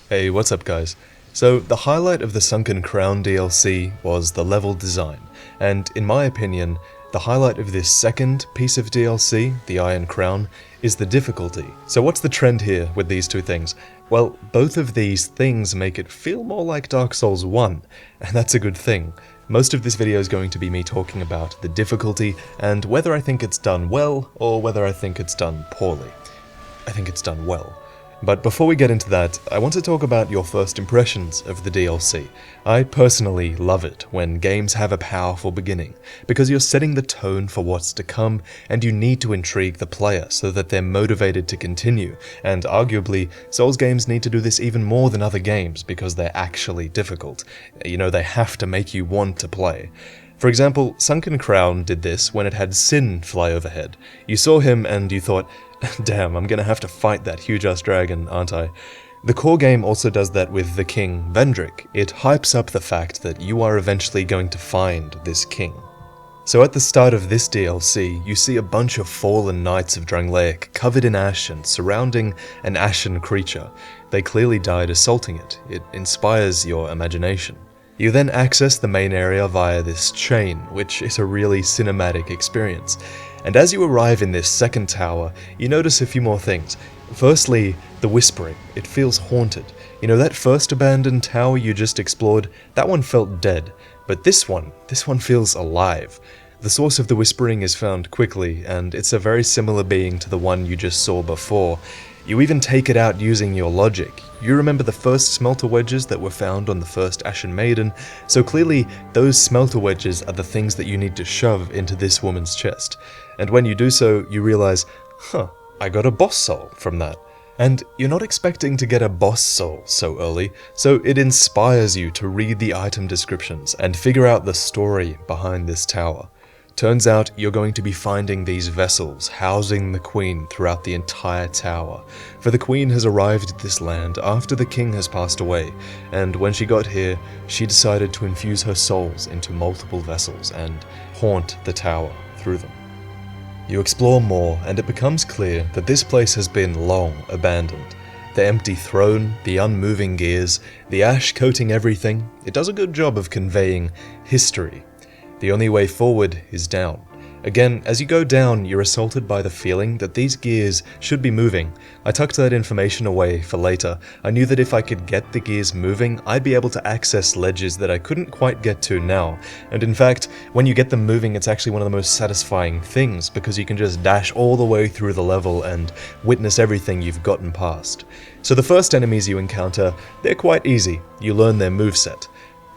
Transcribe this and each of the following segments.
Hey, what's up guys? So, the highlight of the Sunken Crown DLC was the level design, and in my opinion, the highlight of this second piece of DLC, the Iron Crown, is the difficulty. So what's the trend here with these two things? Well, both of these things make it feel more like Dark Souls 1, and that's a good thing. Most of this video is going to be me talking about the difficulty, and whether I think it's done well, or whether I think it's done poorly. I think it's done well. But before we get into that, I want to talk about your first impressions of the DLC. I personally love it when games have a powerful beginning, because you're setting the tone for what's to come, and you need to intrigue the player so that they're motivated to continue, and arguably, Souls games need to do this even more than other games because they're actually difficult. You know, they have to make you want to play. For example, Sunken Crown did this when it had Sin fly overhead. You saw him and you thought, damn, I'm gonna have to fight that huge-ass dragon, aren't I? The core game also does that with the king, Vendrick. It hypes up the fact that you are eventually going to find this king. So at the start of this DLC, you see a bunch of fallen knights of Drangleic covered in ash and surrounding an ashen creature. They clearly died assaulting it. It inspires your imagination. You then access the main area via this chain, which is a really cinematic experience. And as you arrive in this second tower, you notice a few more things. Firstly, the whispering. It feels haunted. You know, that first abandoned tower you just explored, that one felt dead. But this one feels alive. The source of the whispering is found quickly, and it's a very similar being to the one you just saw before. You even take it out using your logic. You remember the first smelter wedges that were found on the first Ashen Maiden, so clearly those smelter wedges are the things that you need to shove into this woman's chest. And when you do so, you realize, I got a boss soul from that. And you're not expecting to get a boss soul so early, so it inspires you to read the item descriptions and figure out the story behind this tower. Turns out you're going to be finding these vessels housing the queen throughout the entire tower, for the queen has arrived at this land after the king has passed away, and when she got here, she decided to infuse her souls into multiple vessels and haunt the tower through them. You explore more, and it becomes clear that this place has been long abandoned. The empty throne, the unmoving gears, the ash coating everything, it does a good job of conveying history. The only way forward is down. Again, as you go down, you're assaulted by the feeling that these gears should be moving. I tucked that information away for later. I knew that if I could get the gears moving, I'd be able to access ledges that I couldn't quite get to now. And in fact, when you get them moving, it's actually one of the most satisfying things, because you can just dash all the way through the level and witness everything you've gotten past. So the first enemies you encounter, they're quite easy. You learn their moveset.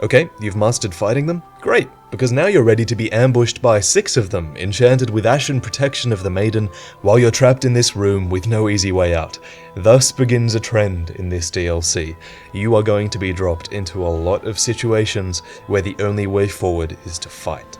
Okay, you've mastered fighting them? Great, because now you're ready to be ambushed by 6 of them, enchanted with ashen protection of the maiden, while you're trapped in this room with no easy way out. Thus begins a trend in this DLC. You are going to be dropped into a lot of situations where the only way forward is to fight.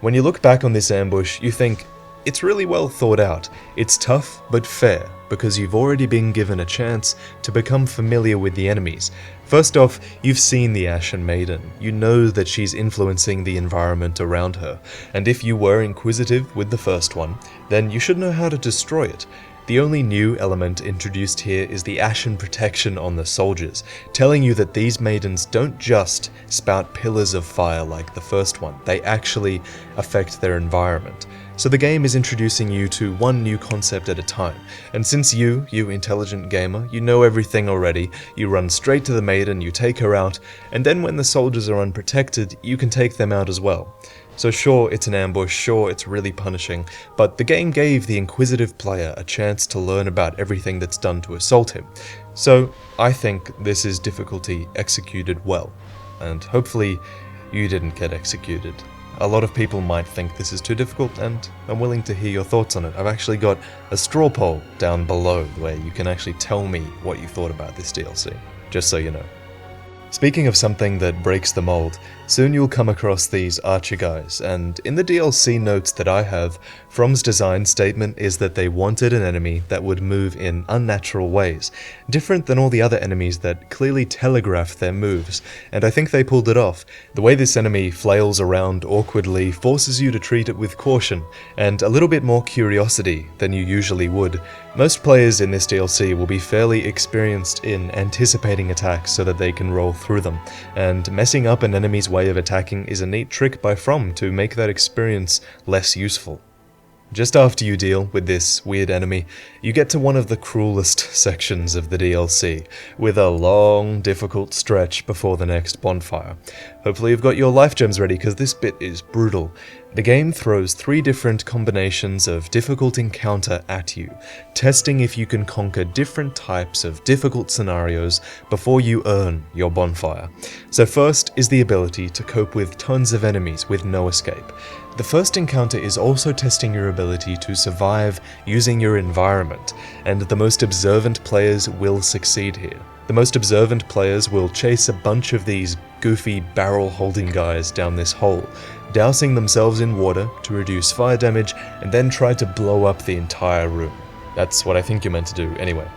When you look back on this ambush, you think, it's really well thought out. It's tough, but fair, because you've already been given a chance to become familiar with the enemies. First off, you've seen the Ashen Maiden. You know that she's influencing the environment around her, and if you were inquisitive with the first one, then you should know how to destroy it. The only new element introduced here is the ashen protection on the soldiers, telling you that these maidens don't just spout pillars of fire like the first one, they actually affect their environment. So the game is introducing you to one new concept at a time, and since you intelligent gamer, you know everything already, you run straight to the maiden, you take her out, and then when the soldiers are unprotected, you can take them out as well. So sure, it's an ambush, sure, it's really punishing, but the game gave the inquisitive player a chance to learn about everything that's done to assault him. So I think this is difficulty executed well, and hopefully you didn't get executed. A lot of people might think this is too difficult, and I'm willing to hear your thoughts on it. I've actually got a straw poll down below where you can actually tell me what you thought about this DLC, just so you know. Speaking of something that breaks the mold, soon you'll come across these archer guys, and in the DLC notes that I have, From's design statement is that they wanted an enemy that would move in unnatural ways, different than all the other enemies that clearly telegraph their moves, and I think they pulled it off. The way this enemy flails around awkwardly forces you to treat it with caution, and a little bit more curiosity than you usually would. Most players in this DLC will be fairly experienced in anticipating attacks so that they can roll through them, and messing up an enemy's way of attacking is a neat trick by From to make that experience less useful. Just after you deal with this weird enemy, you get to one of the cruelest sections of the DLC, with a long, difficult stretch before the next bonfire. Hopefully you've got your life gems ready, because this bit is brutal. The game throws 3 different combinations of difficult encounter at you, testing if you can conquer different types of difficult scenarios before you earn your bonfire. So first is the ability to cope with tons of enemies with no escape. The first encounter is also testing your ability to survive using your environment, and the most observant players will succeed here. The most observant players will chase a bunch of these goofy barrel-holding guys down this hole, dousing themselves in water to reduce fire damage, and then try to blow up the entire room. That's what I think you're meant to do anyway.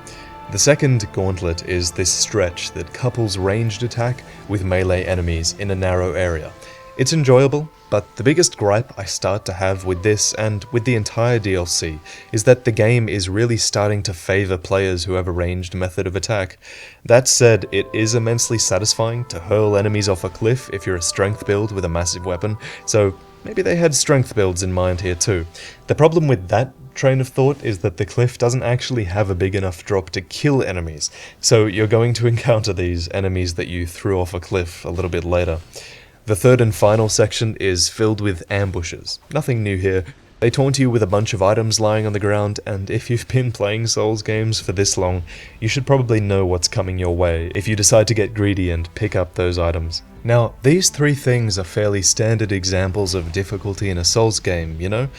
The second gauntlet is this stretch that couples ranged attack with melee enemies in a narrow area. It's enjoyable, but the biggest gripe I start to have with this and with the entire DLC is that the game is really starting to favor players who have a ranged method of attack. That said, it is immensely satisfying to hurl enemies off a cliff if you're a strength build with a massive weapon, so maybe they had strength builds in mind here too. The problem with that train of thought is that the cliff doesn't actually have a big enough drop to kill enemies, so you're going to encounter these enemies that you threw off a cliff a little bit later. The third and final section is filled with ambushes. Nothing new here. They taunt you with a bunch of items lying on the ground, and if you've been playing Souls games for this long, you should probably know what's coming your way if you decide to get greedy and pick up those items. Now, these 3 things are fairly standard examples of difficulty in a Souls game, you know?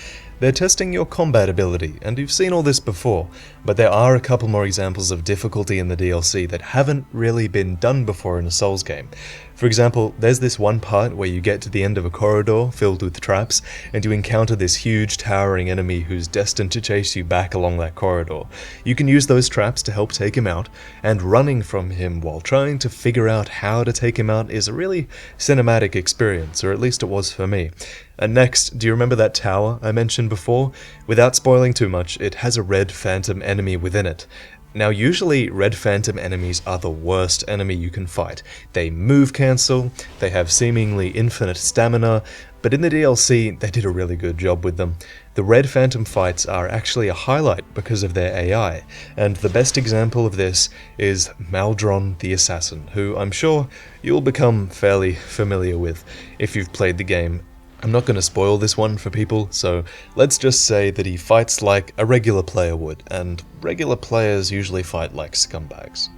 They're testing your combat ability, and you've seen all this before, but there are a couple more examples of difficulty in the DLC that haven't really been done before in a Souls game. For example, there's this one part where you get to the end of a corridor filled with traps, and you encounter this huge towering enemy who's destined to chase you back along that corridor. You can use those traps to help take him out, and running from him while trying to figure out how to take him out is a really cinematic experience, or at least it was for me. And next, do you remember that tower I mentioned before? Without spoiling too much, it has a red phantom enemy within it. Now usually red phantom enemies are the worst enemy you can fight. They move cancel, they have seemingly infinite stamina, but in the DLC they did a really good job with them. The red phantom fights are actually a highlight because of their AI, and the best example of this is Maldron the Assassin, who I'm sure you'll become fairly familiar with if you've played the game. I'm not going to spoil this one for people, so let's just say that he fights like a regular player would, and regular players usually fight like scumbags.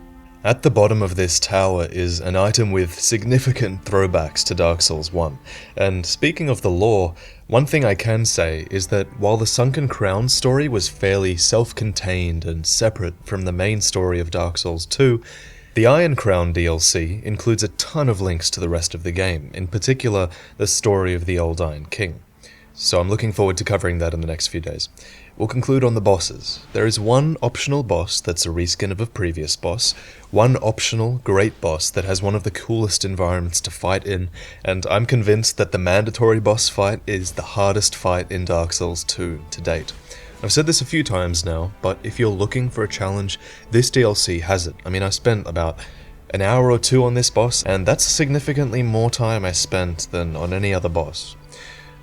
At the bottom of this tower is an item with significant throwbacks to Dark Souls 1, and speaking of the lore, one thing I can say is that while the Sunken Crown story was fairly self-contained and separate from the main story of Dark Souls 2, the Iron Crown DLC includes a ton of links to the rest of the game, in particular the story of the Old Iron King. So I'm looking forward to covering that in the next few days. We'll conclude on the bosses. There is one optional boss that's a reskin of a previous boss, one optional great boss that has one of the coolest environments to fight in, and I'm convinced that the mandatory boss fight is the hardest fight in Dark Souls 2 to date. I've said this a few times now, but if you're looking for a challenge, this DLC has it. I mean, I spent about an hour or 2 on this boss, and that's significantly more time I spent than on any other boss.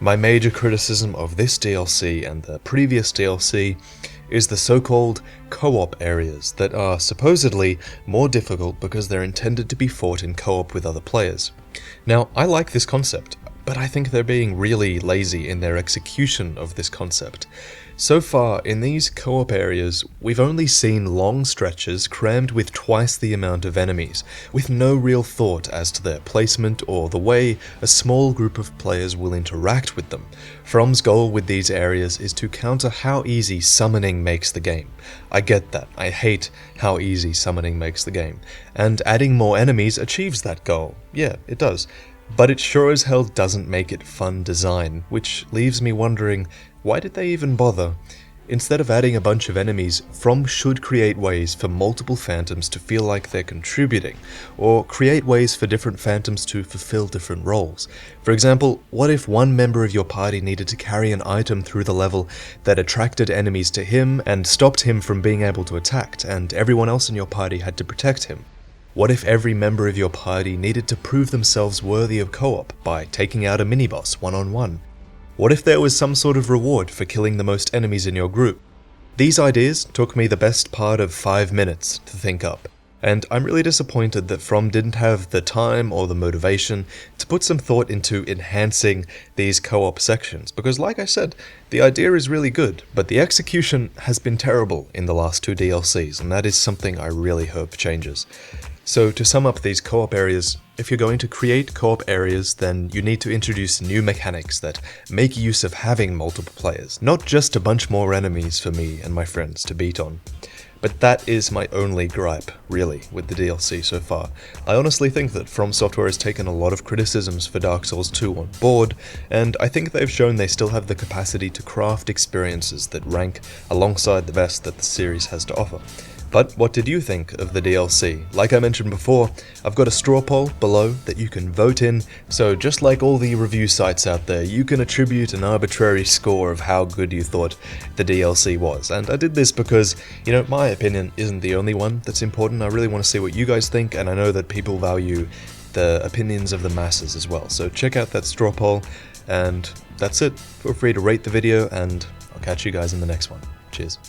My major criticism of this DLC and the previous DLC is the so-called co-op areas that are supposedly more difficult because they're intended to be fought in co-op with other players. Now, I like this concept, but I think they're being really lazy in their execution of this concept. So far, in these co-op areas, we've only seen long stretches crammed with twice the amount of enemies, with no real thought as to their placement or the way a small group of players will interact with them. From's goal with these areas is to counter how easy summoning makes the game. I get that, I hate how easy summoning makes the game, and adding more enemies achieves that goal. Yeah, it does. But it sure as hell doesn't make it fun design, which leaves me wondering, why did they even bother? Instead of adding a bunch of enemies, From should create ways for multiple phantoms to feel like they're contributing, or create ways for different phantoms to fulfill different roles. For example, what if one member of your party needed to carry an item through the level that attracted enemies to him and stopped him from being able to attack, and everyone else in your party had to protect him? What if every member of your party needed to prove themselves worthy of co-op by taking out a mini-boss one-on-one? What if there was some sort of reward for killing the most enemies in your group? These ideas took me the best part of 5 minutes to think up, and I'm really disappointed that From didn't have the time or the motivation to put some thought into enhancing these co-op sections, because like I said, the idea is really good, but the execution has been terrible in the last 2 DLCs, and that is something I really hope changes. So to sum up these co-op areas, if you're going to create co-op areas, then you need to introduce new mechanics that make use of having multiple players, not just a bunch more enemies for me and my friends to beat on. But that is my only gripe, really, with the DLC so far. I honestly think that From Software has taken a lot of criticisms for Dark Souls 2 on board, and I think they've shown they still have the capacity to craft experiences that rank alongside the best that the series has to offer. But what did you think of the DLC? Like I mentioned before, I've got a straw poll below that you can vote in, so just like all the review sites out there, you can attribute an arbitrary score of how good you thought the DLC was. And I did this because, you know, my opinion isn't the only one that's important. I really want to see what you guys think, and I know that people value the opinions of the masses as well. So check out that straw poll, and that's it. Feel free to rate the video, and I'll catch you guys in the next one. Cheers.